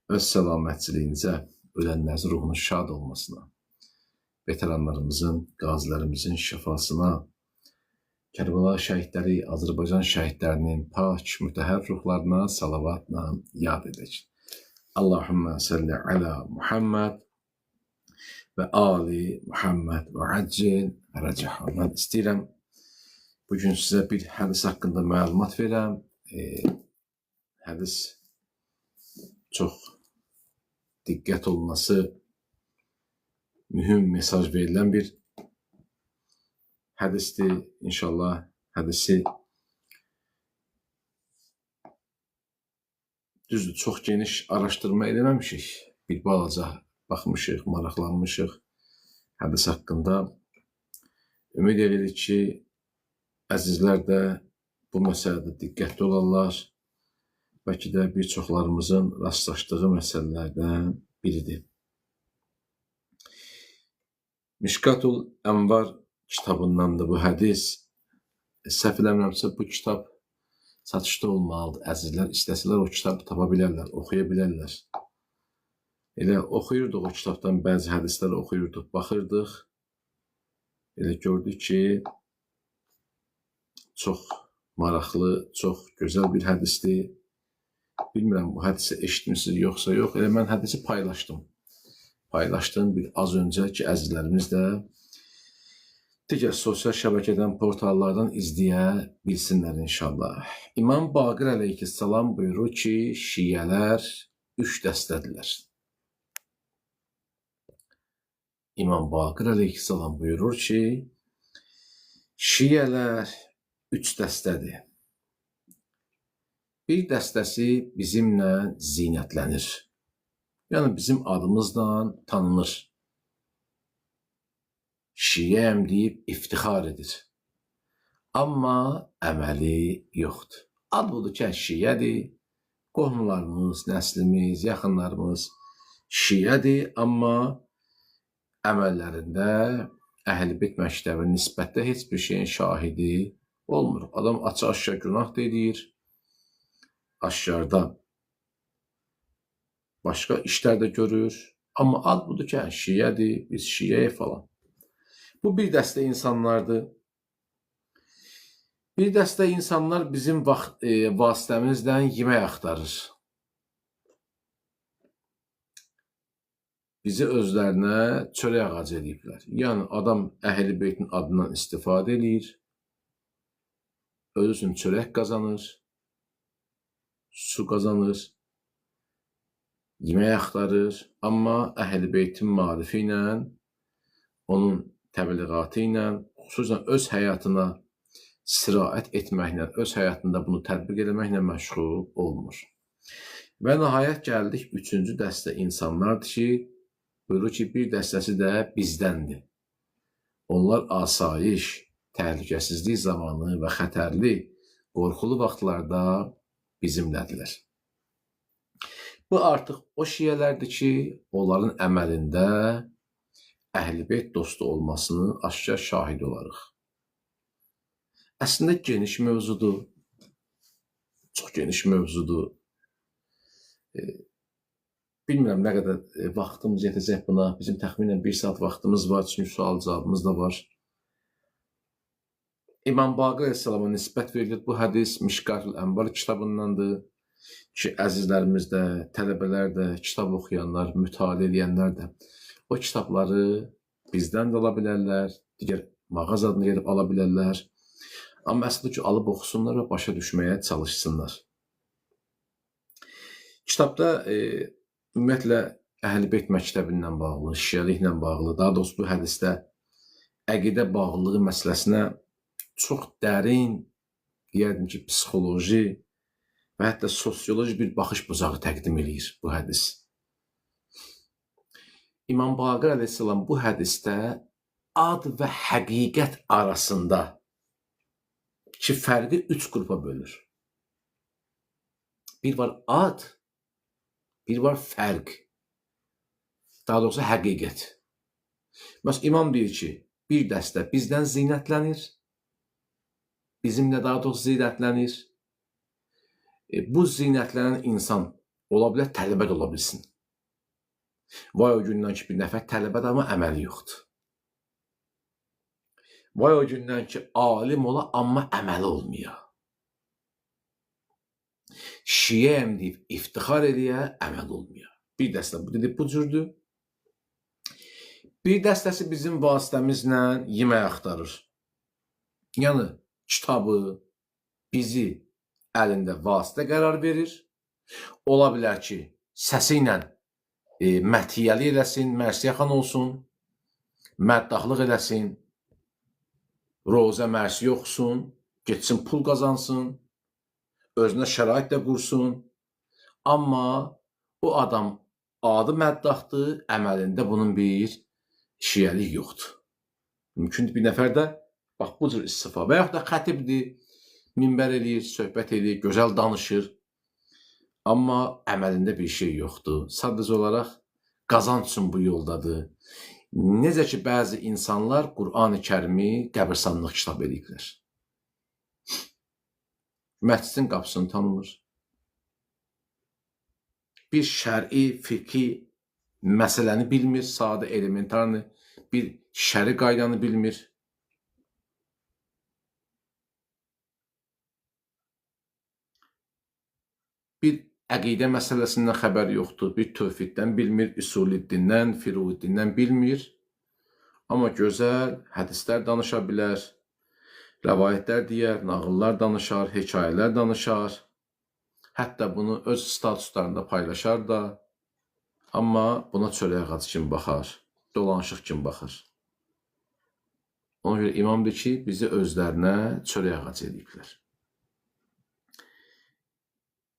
öz səlamətçiliyinizə, ölənlərin ruhunun şad olmasına, veteranlarımızın, qazilərimizin şəfasına, Kərbəla şəhidləri, Azərbaycan şəhidlərinin pak, mütəhər ruhlarına salavatla yad edək. Allahümmə salli alə Muhammed və ali Muhammed və əccil rəcəh. Mən istəyirəm, bugün sizə bir hədis haqqında məlumat verəm. Hədis çox diqqət olunması, mühüm mesaj verilən bir hədisdir. İnşallah hədisi düzdür, çox geniş araşdırma eləməmişik. Bir balaca baxmışıq, maraqlanmışıq hədis haqqında. Ümid edirik ki, əzizlər də bu məsələdə diqqətli olarlar. Bəlkə də bir çoxlarımızın rastlaşdığı məsələlərdən biridir. Mişkatul Ənvar kitabındandır bu hədis. Səhv eləmirəmsə bu kitab satışda olmalıdır. Əzizlər istəsələr o kitabı tapa bilərlər, oxuya bilərlər. Elə oxuyurduq o kitabdan, bəzi hədisləri oxuyurduq, baxırdıq. Elə gördük ki, çox maraqlı, çox gözəl bir hədisdir. Bilmirəm, bu hədisi eşitmişsiniz yoxsa yox. Elə mən hədisi paylaşdım. Paylaşdım bir az öncə ki, əzizlərimiz də digər sosial şəbəkədən, portallardan izləyə bilsinlər inşallah. İmam Baqir əleyhissalam buyurur ki, şiyələr 3 dəstədirlər. İmam Baqir əleyhissalam buyurur ki, şiyələr 3 dəstədir. Bir dəstəsi bizimlə zinətlənir. Yəni bizim adımızla tanınır. Şiyəm deyib iftixar edir. Amma əməli yoxdur. Ad budur ki, şiyədir. Qohumlarımız, nəslimiz, yaxınlarımız şiyədir. Amma əməllərində Əhl-i-Beyt məktəbə nisbətdə heç bir şeyin şahidi olmur. Adam açıq-aşkar günah da edir. Aşkarda başqa işlər də görür. Amma ad budur ki, şiyədir, biz şiyəyik falan. Bu bir dəstə insanlardır. Bir dəstə insanlar bizim vasitəmizlə yemək axtarır. Bizi özlərinə çörək ağacı ediblər. Yəni adam Əhl-i-Beytin adından istifadə edir. Özü üçün çörək qazanır. Su qazanır. Yemək axtarır. Amma Əhl-i-Beytin marifi ilə, onun təbliğatı ilə, xüsusən öz həyatına sirayət etməklə, öz həyatında bunu tətbiq etməklə məşğul olmur. Və nəhayət gəldik 3-cü dəstə insanlardır ki, buyurur ki, bir dəstəsi də bizdəndir. Onlar asayiş, təhlükəsizlik zamanı və xətərli, qorxulu vaxtlarda bizimlədirlər. Bu artıq o şiyələrdir ki, onların əməlində Əhl-i-Beyt dostu olmasının aşkar şahid olarıq. Əslində geniş mövzudur. Çox geniş mövzudur. Bilmirəm nə qədər vaxtımız yetəcək buna. Bizim təxminən 1 saat vaxtımız var, çünki sual cavabımız da var. İmam Baqir əleyhissalama nisbət verilir. Bu hədis Mişkatul Ənvar kitabındandır ki, əzizlərimiz də, tələbələr də, kitab oxuyanlar, mütaliə edənlər də o kitabları bizdən də ala bilərlər, digər mağazadan gedib ala bilərlər. Amma əslində ki, alıb oxusunlar və başa düşməyə çalışsınlar. Kitabda ümumiyyətlə Əhl-i-Beyt məktəbinlə bağlı, şiəliklə bağlı, daha doğrusu bu hədisdə əqidə bağlılığı məsələsinə çox dərin, deyərdim ki, psixoloji və hətta sosioloji bir baxış bucağı təqdim edir bu hədis. İmam Baqir əleyhissalam bu hədisdə ad və həqiqət arasında ki, fərqi 3 qrupa bölür. Bir var ad, bir var fərq, daha doğrusu həqiqət. Məsələn, imam deyir ki, bir dəstə bizdən zinətlənir, bizimlə daha doğrusu zinətlənir. Bu zinətlənən insan Ola bilər tələbə də ola bilsin. Vay o gündən ki, bir nəfər tələbədir, amma əməli yoxdur. Vay o gündən ki, alim ola, amma əməli olmuyor. Şiyəyəm deyib iftixar eləyə, əməl olmuyor. Bir dəstə bu dedi bu cürdür. Bir dəstəsi bizim vasitəmizlə yemək axtarır. Yəni, kitabı, bizi əlində vasitə qərar verir. Ola bilər ki, səsi ilə mətiyyəli eləsin, mərsiyəxan olsun, məddahlıq eləsin, rozə mərsiyə oxusun, getsin pul qazansın, özünə şərait də qursun. Amma o adam adı məddahdır, əməlində bunun bir şiyəlik yoxdur. Mümkündür bir nəfər də bax bu cür istifa və yaxud da xətibdir, minbər eləyir, söhbət eləyir, gözəl danışır. Amma əməlində bir şey yoxdur. Sadəcə olaraq qazanc üçün bu yoldadır. Necə ki, bəzi insanlar Qur'an-ı Kərimi qəbirstanlıq kitab ediblər. Məscidin qapısını tanımır. Bir şəri, fiqhi məsələni bilmir, sadə, elementarını, bir şəri qaydanı bilmir. Bir əqidə məsələsindən xəbər yoxdur, bir tövhiddən bilmir, üsulüddиndən, firuddиndən bilmir. Amma gözəl hədislər danışa bilər, rəvayətlər deyər, nağıllar danışar, hekayələr danışar. Hətta bunu öz statuslarında paylaşar da. Amma buna çörək ağacı kimi baxar, dolanışıq kimi baxır. Ona görə imam deyir ki, bizi özlərinə çörək ağacı ediblər.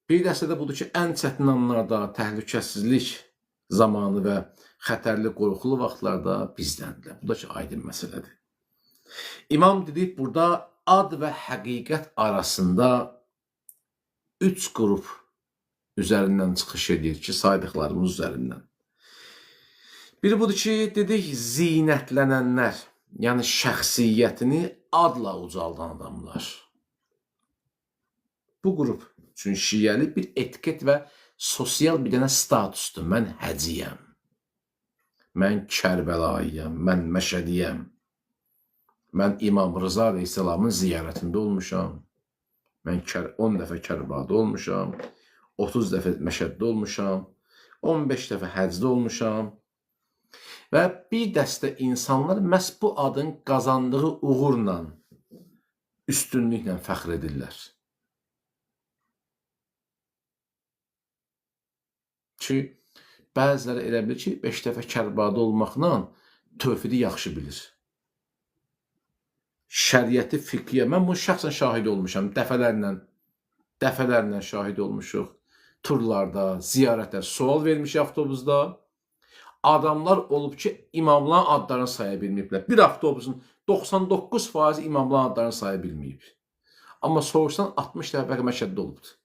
Bir dəstə də budur ki, ən çətin anlarda, təhlükəsizlik zamanı və xətərli, qorxulu vaxtlarda bizdəndirlər. Bu da ki, aydın məsələdir. İmam dedik, burada ad və həqiqət arasında 3 qrup üzərindən çıxış edir ki, saydıqlarımız üzərindən. Biri budur ki, dedik, zinətlənənlər, yəni şəxsiyyətini adla ucaldan adamlar. Bu qrup üçün şiyəli bir etiket və sosial bir dənə statusdur. Mən həciyəm, mən Kərbəlayıyam, mən Məşədiyəm, mən İmam Rıza Aleyhisselamın ziyarətində olmuşam, mən 10 dəfə Kərbada olmuşam, 30 dəfə Məşəddə olmuşam, 15 dəfə həcdə olmuşam və bir dəstə insanlar məhz bu adın qazandığı uğurla, üstünlüklə fəxr edirlər. Ki, bəziləri elə bilir ki, 5 dəfə Kərbada olmaqla tövhidi yaxşı bilir. Şəriəti, fiqhiyə, mən bunu şəxsən şahid olmuşam, dəfələrlə şahid olmuşuq. Turlarda, ziyarətlər, sual vermiş avtobusda. Adamlar olub ki, imamların adlarını saya bilməyiblər. Bir avtobusun 99% imamların adlarını saya bilməyib. Amma soruşsan 60 dəfə Məşəddə olubdur.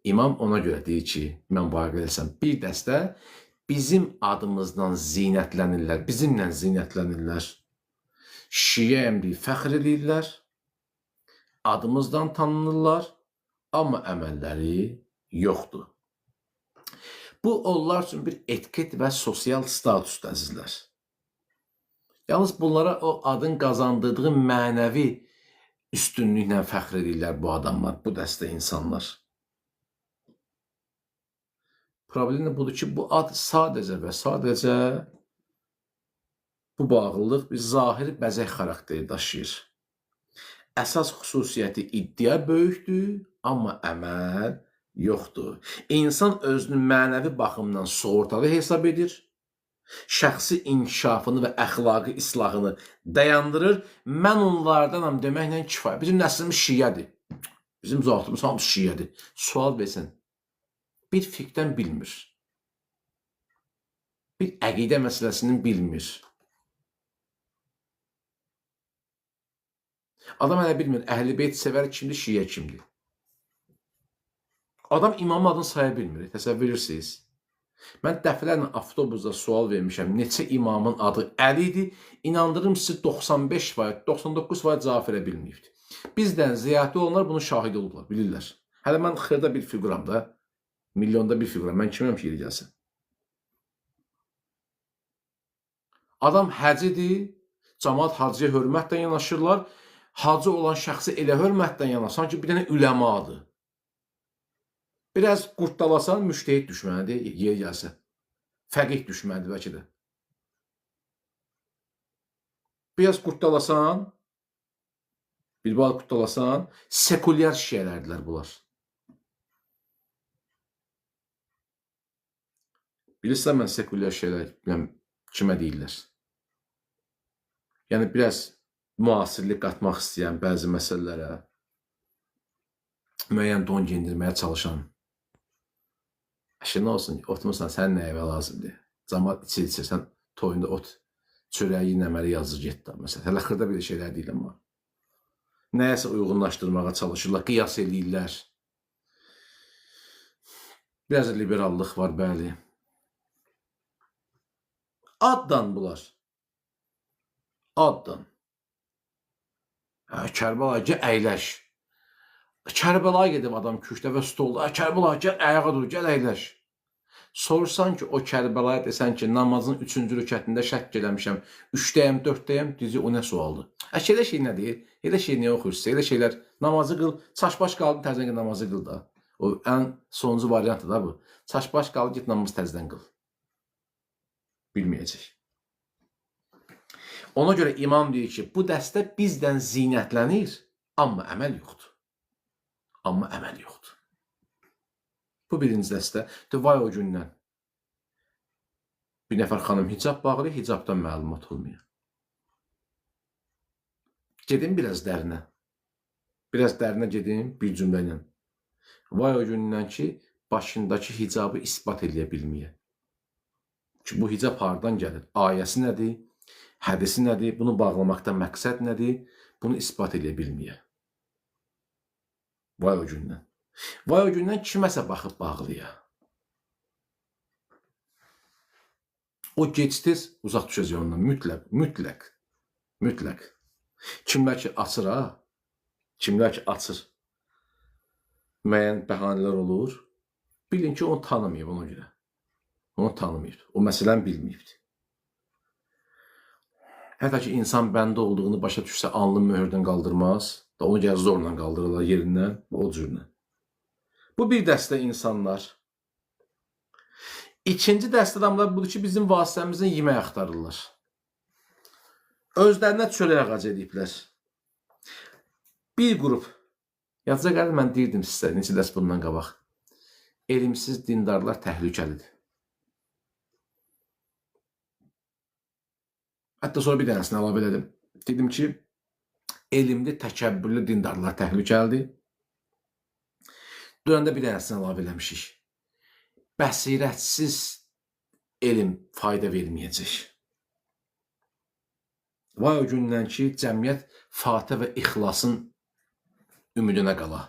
İmam ona görə deyir ki, mən vaqe eləsəm, bir dəstə bizim adımızdan zinətlənirlər, bizimlə zinətlənirlər. Şiyəyəm deyib fəxr edirlər, adımızdan tanınırlar, amma əməlləri yoxdur. Bu, onlar üçün bir etiket və sosial statusdur, əzizlər. Yalnız bunlara o adın qazandırdığı mənəvi üstünlüklə fəxr edirlər bu adamlar, bu dəstə insanlar. Problem budur ki, bu ad sadəcə və sadəcə bu bağlılıq bir zahiri bəzək xarakteri daşıyır. Əsas xüsusiyyəti iddia böyükdür, amma əməl yoxdur. İnsan özünü mənəvi baxımdan sığortalı hesab edir, şəxsi inkişafını və əxlaqi islahını dayandırır. Mən onlardanam deməklə kifayət. Bizim nəslimiz şiyədir. Bizim zatımız hamısı şiyədir. Sual versin. Bir fiqdən bilmir. Bir əqidə məsələsini bilmir. Adam hələ bilmir, Əhl-i Beyt sevər kimdir, şiyə kimdir. Adam imamın adını saya bilmir, təsəvvür edirsiniz. Mən dəfələrlə avtobusda sual vermişəm, neçə imamın adı Əlidir, inandırım sizi 95%, 99% cavab verə bilməyibdir. Bizdən ziyarətli olanlar bunu şahid olublar, bilirlər. Hələ mən xırda bir figuram da, milyonda bir figuram. Mən kiməm ki, gəlsin? Adam həcidir, cəmaat hacıya hörmətlə yanaşırlar. Hacı olan şəxsi elə hörmətlə yanaşır, sanki bir dənə üləmadır. Biraz qurtdalasan, müştəhid düşmənidir, yer gəlsə. Fəqih düşmənidir bəlkə də. Biraz qurtdalasan, bir bal qurtdalasan, sekulyar şişələrdirlər bunlar. Bilirsən mən sekulyar şişələr kimə deyirlər? Yəni, biraz müasirlik qatmaq istəyən bəzi məsələlərə, müəyyən don giyindirməyə çalışan. Əşi, nə olsun, otmursan, sən nə evə lazımdır? Cəmaat içir, sən toyunda ot, çörəyi, nəməri yazır, getdə. Məsələn, hələ xırda bir şeylər deyil amma. Nəyəsə uyğunlaşdırmağa çalışırlar, qiyas eləyirlər. Biraz liberallıq var, bəli. Addan bunlar. Addan. Kərbəla, gəl əyləş. Kərbəlaya gedib adam küşdə və stolda. Kərbəla, gəl ayağa dur, gəl əyləş. Sorsan ki, o Kərbəlaya desən ki, namazın 3-cü rükətində şəkk eləmişəm, 3-dəyəm, 4-dəyəm, düzü o nə sualdır? Elə şey nədir? Elə şey niyə oxuyursa? Elə şeylər, namazı qıl, çaş-baş qaldı, təzdən qıl, namazı qıl da. O, ən sonuncu variantı da bu. Çaş-baş qaldı, git namazı təzdən qıl. Bilməyəcək. Ona görə imam deyir ki, bu dəstə bizdən zinətlənir, amma əməl yoxdur. Amma əməl yoxdur. Bu birinci dəstə. Vay o gündən. Bir nəfər xanım hicab bağlayır, hicabdan məlumat olmuyor. Gedim biraz dərinə. Biraz dərinə gedim bir cümlə ilə. Vay o gündən ki, başındakı hicabı ispat eləyə bilməyə. Ki, bu hicab hardan gəlir? Ayəsi nədir? Hədisi nədir? Bunu bağlamaqdan məqsəd nədir? Bunu ispat eləyə bilməyə. Vay o gündən. Vay o gündən kiməsə baxıb bağlıya. O gec-tez uzaq düşəcək ondan. Mütləq. Mütləq. Kimlər ki açır ha? Kimlər ki açır? Müəyyən bəhanələr olur. Bilin ki, onu tanımayıb ona görə. Onu tanımayıb. O məsələni bilməyibdir. Hətta ki, insan bəndə olduğunu başa düşsə, alnın möhürdən qaldırmaz. Da onu gəl zorla qaldırırlar yerindən, o cürlə. Bu bir dəstə insanlar. İkinci dəstə adamlar budur ki, bizim vasitəmizdən yemək axtarırlar. Özlərinə çörək ağacı ediblər. Bir qrup, yazıca gəlir, mən deyirdim sizə, neçə dərs bundan qabaq. Elmsiz dindarlar təhlükəlidir. Hətta sonra bir dənəsini əlavə elədim. Dedim ki, elmli, təkəbbürlü dindarlar təhlükəlidir. Dönəndə bir dənəsini əlavə eləmişik. Bəsirətsiz elm fayda verməyəcək. Vay o gündən ki, cəmiyyət Fatihə və İxlasın ümidinə qala.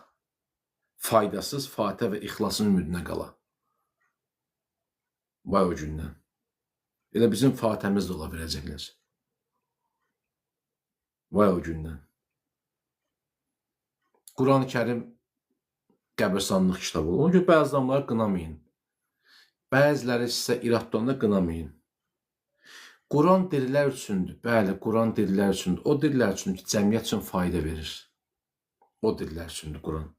Faydasız Fatihə və İxlasın ümidinə qala. Vay o gündən. Elə bizim Fatihəmiz də ola biləcəklər. Vay o gündən. Quran-ı Kərim qəbirstanlıq kitabı olur. Onun ki, bəzi adamları qınamayın. Bəziləri sizə iraddanla qınamayın. Quran dirilər üçündür. Bəli, Quran dirilər üçündür. O dirilər üçündür ki, cəmiyyət üçün fayda verir. O dirilər üçündür Quran.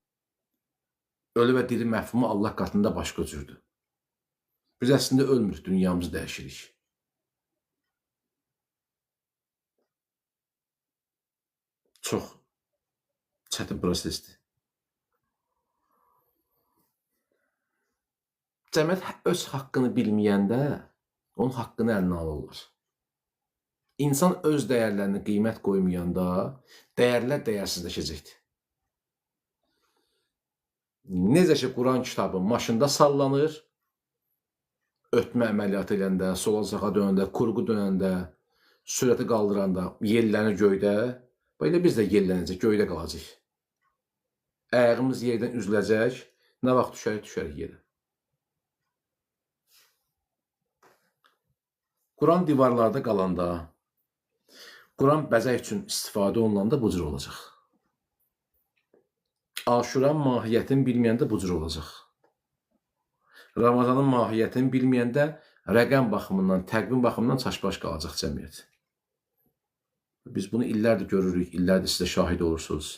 Ölü və diri məfhumu Allah qatında başqa cürdür. Biz əslində ölmürük, dünyamızı dəyişirik. Çox çətin prosesdir. Cəmiyyət öz haqqını bilməyəndə onun haqqını əlinə alırlar. İnsan öz dəyərlərini qiymət qoymayanda dəyərlər dəyərsizləşəcəkdir. Necə ki, Quran kitabı maşında sallanır, ötmə əməliyyatı eləndə, sola sağa dönəndə, kurğu dönəndə, sürəti qaldıranda, yellənir göydə, belə biz də yellənəcək, göydə qalacaq. Əyağımız yerdən üzüləcək, nə vaxt düşərik yerə. Quran divarlarda qalanda, Quran bəzək üçün istifadə olunanda bu cür olacaq. Aşuranın mahiyyətini bilməyəndə bu cür olacaq. Ramazanın mahiyyətini bilməyəndə rəqəm baxımından, təqvim baxımından çaşbaş qalacaq cəmiyyət. Biz bunu illərdir görürük, illərdir sizə şahid olursunuz.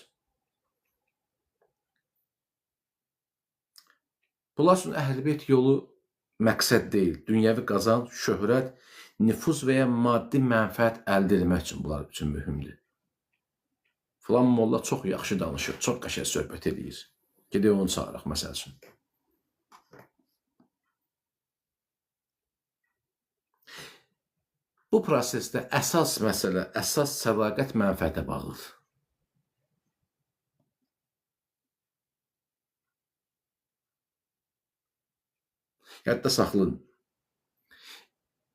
Bunlar üçün Əhl-i-Beyt yolu məqsəd deyil, dünyəvi qazanc, şöhrət, nüfuz və ya maddi mənfəət əldə etmək üçün bunlar üçün mühümdür. Filan molla çox yaxşı danışır, çox qəşəng söhbət edir. Gedək onu çağıraq, məsəl üçün. Bu prosesdə əsas məsələ, əsas sədaqət mənfəətə bağlıdır. Yadda saxlayın.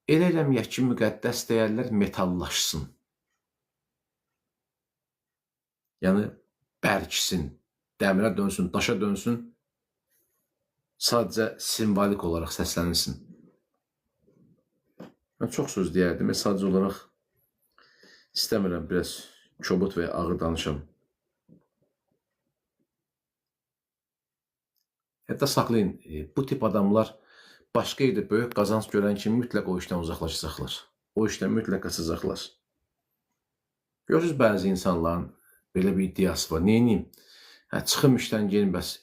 Elə eləməyək ki, müqəddəs dəyərlər metallaşsın. Yəni, bərkisin, dəmirə dönsün, daşa dönsün, sadəcə simvolik olaraq səslənilsin. Mən çox söz deyərdim, sadəcə olaraq istəmirəm, biraz kobud və ya ağır danışam. Hətta saxlayın, bu tip adamlar başqa yerdə böyük qazanc görən kimi mütləq o işdən uzaqlaşacaqlar. O işdən mütləq qaçacaqlar. Görürsünüz, bəzi insanların belə bir iddiası var. Neyiniyim? Çıxım işdən gelin, bəs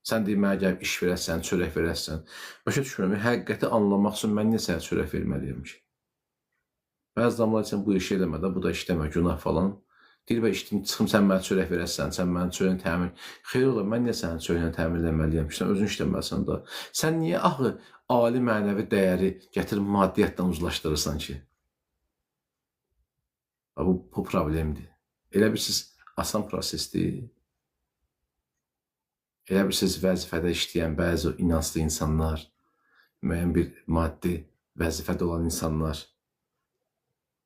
sən deyil, mənə gəlib iş verəsən, çörək verəsən. Başa düşmürəm, həqiqəti anlamaq üçün mən niyə sənə çörək verməliyim ki? Bəzi adamlar üçün bu işi eləmədə, bu da işləmə, günah falan. Deyir, çıxım sən mənə çörək verəsən, sən mənə çörəyini təmin. Xeyr olar, mən niyə sənin çörəyini təmin eləməliyəm ki, sən özün işləməlisən da. Sən niyə axı ali mənəvi dəyəri gətirib maddiyyatdan uzlaşdırırsan ki? Bu problemdir. Elə bilirsiniz, asan prosesdir. Elə bilirsiniz, vəzifədə işləyən bəzi inanclı insanlar, müəyyən bir maddi vəzifədə olan insanlar,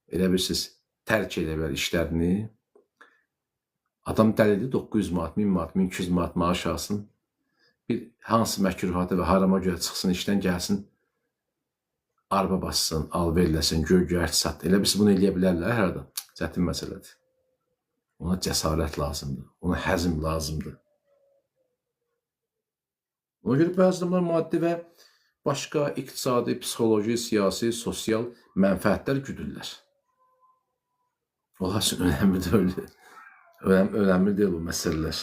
elə bilirsiniz, tərk edə işlərini. Adam dəlidir, 900 manat, 1000 manat, 1200 manat maaş alsın, bir hansı məkruhata və harama görə çıxsın, işdən gəlsin, araba bassın, alverləsin, göy-göyərti sat. Elə biz bunu eləyə bilərlər hər adam. Çətin məsələdir. Ona cəsarət lazımdır, ona həzm lazımdır. Ona görə bəzi adamlar maddi və başqa iqtisadi, psixoloji, siyasi, sosial mənfəətlər güdürlər. Onlar üçün önəmli deyil. Önəmli deyil bu məsələlər.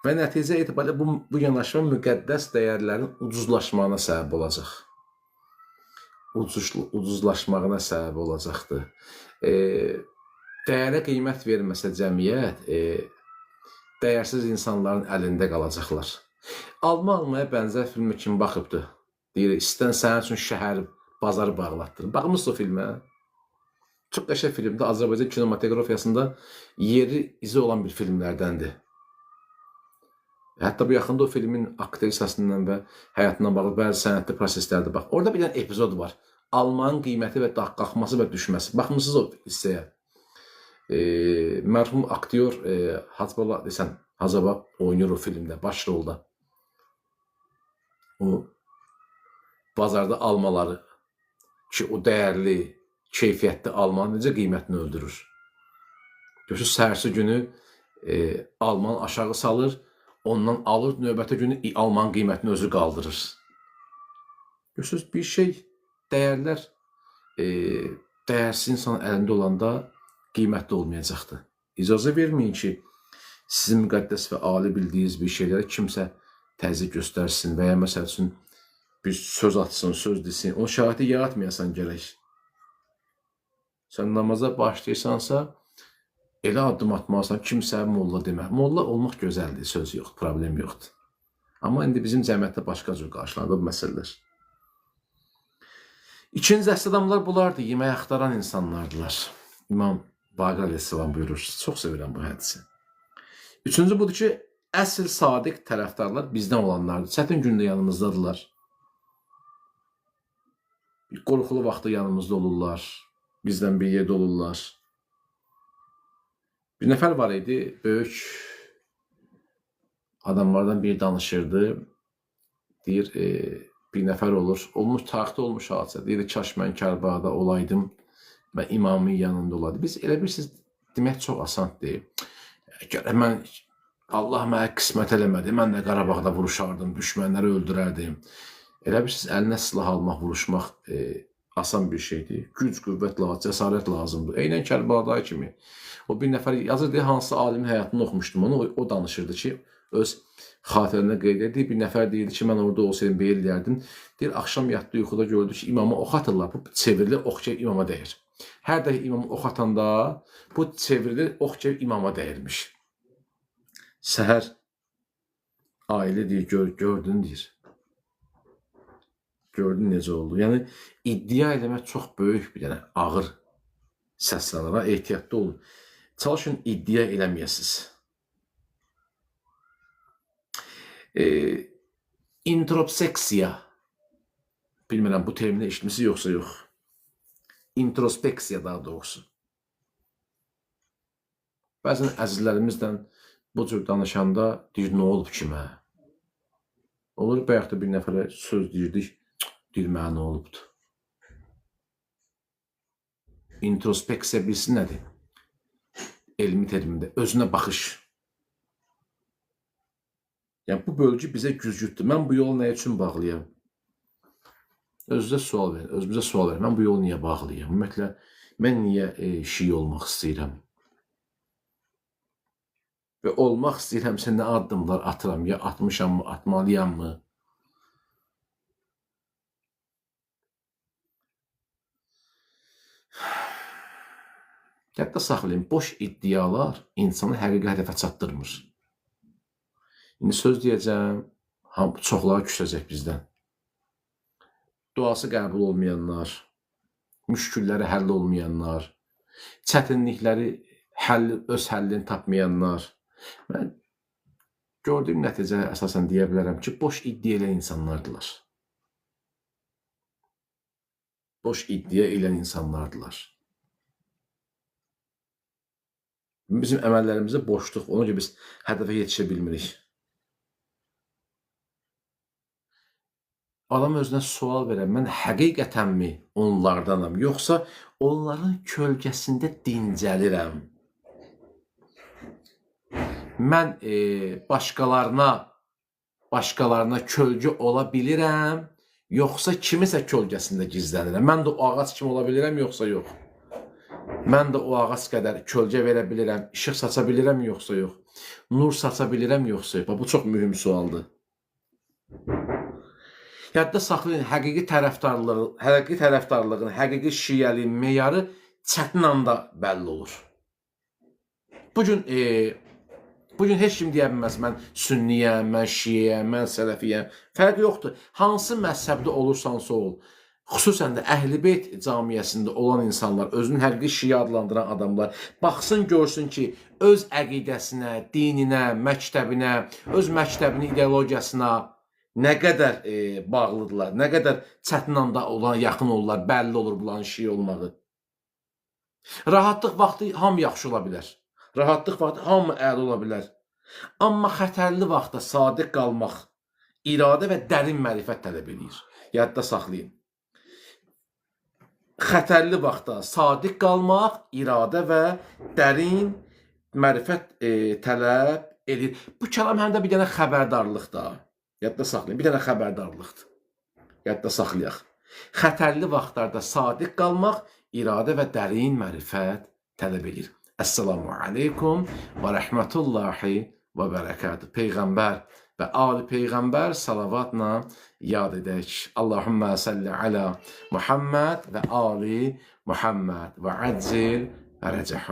Və nəticə etibarilə bu yanaşma müqəddəs dəyərlərin ucuzlaşmağına səbəb olacaq. Ucuzlaşmağına səbəb olacaqdır. Dəyərə qiymət verməsə cəmiyyət, dəyərsiz insanların əlində qalacaqlar. Alma almaya bənzər filmə kim baxıbdır? Deyir, istən sənin üçün şəhər, bazarı bağlatdırın. Baxmışsınız o filmə? Çox qəşəng filmdir. Azərbaycan kinematografiyasında yeri izi olan bir filmlərdəndir. Hətta bu yaxında o filmin aktrisasından və həyatından bağlı bəzi sənətli proseslərdə bax. Orada bir dənə epizod var. Almanın qiyməti və qalxması və düşməsi. Baxmışsınız o hissəyə. Mərhum aktyor Hacbala desən, Hacaba oynayır o filmdə, baş rolda. O bazarda almaları ki, o dəyərli, keyfiyyətli alman necə qiymətini öldürür. Görürsünüz, səhərsi günü alman aşağı salır, ondan alır, növbəti günü alman qiymətini özü qaldırır. Görürsünüz, bir şey, dəyərlər dəyərsiz insanın əlində olanda qiymətli olmayacaqdır. İcazə verməyin ki, sizin müqəddəs və ali bildiyiniz bir şeylərə kimsə təzyiq göstərsin və ya məsəl üçün bir söz atsın, söz desin, o şəraiti yaratmayasan gərək. Sən namaza başlayırsansa, elə addım atmalısan, kimsə molla demə. Molla olmaq gözəldir, söz yox, problem yoxdur. Amma indi bizim cəmiyyətdə başqa cür qarşılanır bu məsələlər. İkinci dəstə adamlar bunlardır, yemək axtaran insanlardılar. İmam Baqir Əleyhisselam buyurur, çox sevirəm bu hədisi. Üçüncü budur ki, əsl sadiq tərəfdarlar bizdən olanlardır. Çətin gündə yanımızdadılar. Bir qorxulu vaxtda yanımızda olurlar. Bizdən bir yerdə olurlar. Bir nəfər var idi, böyük adamlardan biri danışırdı. Deyir, bir nəfər olur, tarixdə olmuş hadisə. Deyir, kaş mən Kərbəlada olaydım və imamın yanında olaydı. Biz elə bilirsiniz, demək çox asandır. Mən Allah mənə qismət eləmədi, mən də Qarabağda vuruşardım, düşmənləri öldürərdim. Elə bilirsiniz, əlinə silah almaq, vuruşmaq asan bir şeydir. Güc, qüvvət lazım, cəsarət lazımdır. Eynən Kərbalada kimi. O bir nəfər yazırdı, hansı alimin həyatını oxumuşdum onu, o danışırdı ki, öz xatirəndə qeyd edir. Bir nəfər deyirdi ki, mən orada olsaydım belə eləyərdim. Deyir, axşam yatdı, yuxuda gördü ki, imama ox atırlar, bu çevrilir, ox ki, imama dəyir. Hər dəfə imama ox atanda bu çevrilir, ox ki, imama dəyirmiş. Səhər ailə deyir, gördün deyir. Gördün necə oldu. Yəni, iddia eləmək çox böyük bir dənə ağır səslənir. Ehtiyatlı olun. Çalışın, iddia eləməyəsiniz. İntrospeksiya. Bilmirəm, bu termini eşitmişsiniz yoxsa yox. İntrospeksiya daha doğrusu. Bəzən əzizlərimizdən bu cür danışanda deyir, nə olub ki mənə? Olur, bayaq da bir nəfərə söz deyirdik, deyir, mənə nə olubdur? İntrospeksiya bilsin nədir? Elmi termində, özünə baxış. Yəni, bu bölgü bizə güzgüdür. Mən bu yolu nə üçün bağlıyam? Özünüzə sual verin, özümüzə sual verin. Mən bu yolu niyə bağlıyam? Ümumiyyətlə, mən niyə şii olmaq istəyirəm? Və olmaq istəyirəmsə nə addımlar atıram? Ya atmışam mı, atmalıyam mı? Yadda saxlayın, boş iddialar insanı həqiqi hədəfə çatdırmır. İndi söz deyəcəm, çoxları küsəcək bizdən. Duası qəbul olmayanlar, müşkülləri həll olmayanlar, çətinlikləri öz həllini tapmayanlar. Mən gördüyüm nəticə əsasən deyə bilərəm ki, boş iddia eləyən insanlardılar. Boş iddia eləyən insanlardılar. Bizim əməllərimizdə boşluq, ona görə biz hədəfə yetişə bilmirik. Adam özünə sual verəm, mən həqiqətənmi onlardanam, yoxsa onların kölgəsində dincəlirəm? Mən başqalarına kölgə ola bilirəm, yoxsa kimisə kölgəsində gizlənirəm? Mən də o ağac kimi ola bilirəm, yoxsa yox? Mən də o ağac qədər kölgə verə bilirəm, işıq saça bilirəm, yoxsa yox? Nur saça bilirəm, yoxsa yox? Bu çox mühüm sualdır. Yadda saxlayın, həqiqi tərəfdarlığın, həqiqi şiəliyin meyarı çətin anda bəlli olur. Bugün heç kim deyə bilməz, mən sünniyəm, mən şiəyəm, mən sələfiyəm. Fərqi yoxdur. Hansı məzhəbdə olursansa ol, xüsusən də Əhl-i-Beyt camiyyəsində olan insanlar, özünün həqiqi şiə adlandıran adamlar, baxsın, görsün ki, öz əqidəsinə, dininə, məktəbinə, öz məktəbinin ideologiyasına nə qədər bağlıdırlar, nə qədər çətin anda yaxın olurlar, bəlli olur bunların şiə olmağı. Rahatlıq vaxtı hamı yaxşı ola bilər. Rahatlıq vaxtı hamı əli ola bilər. Amma xətərli vaxtda sadiq qalmaq, iradə və dərin mərifət tələb edir. Yadda saxlayın. Xətərli vaxtda sadiq qalmaq, iradə və dərin mərifət tələb edir. Bu kəlam həm də bir dənə xəbərdarlıqdır. Yadda saxlayın, bir dənə xəbərdarlıqdır. Yadda saxlayaq. Xətərli vaxtlarda sadiq qalmaq, iradə və dərin mərifət tələb edir. Əssalamu aleykum və rəhmətullahi və bərəkatuhu. Peyğəmbər və ali Peyğəmbər salavatla yad edək. Allahümmə salli alə Muhammed və ali Muhammed və əccil və rəcəhəm.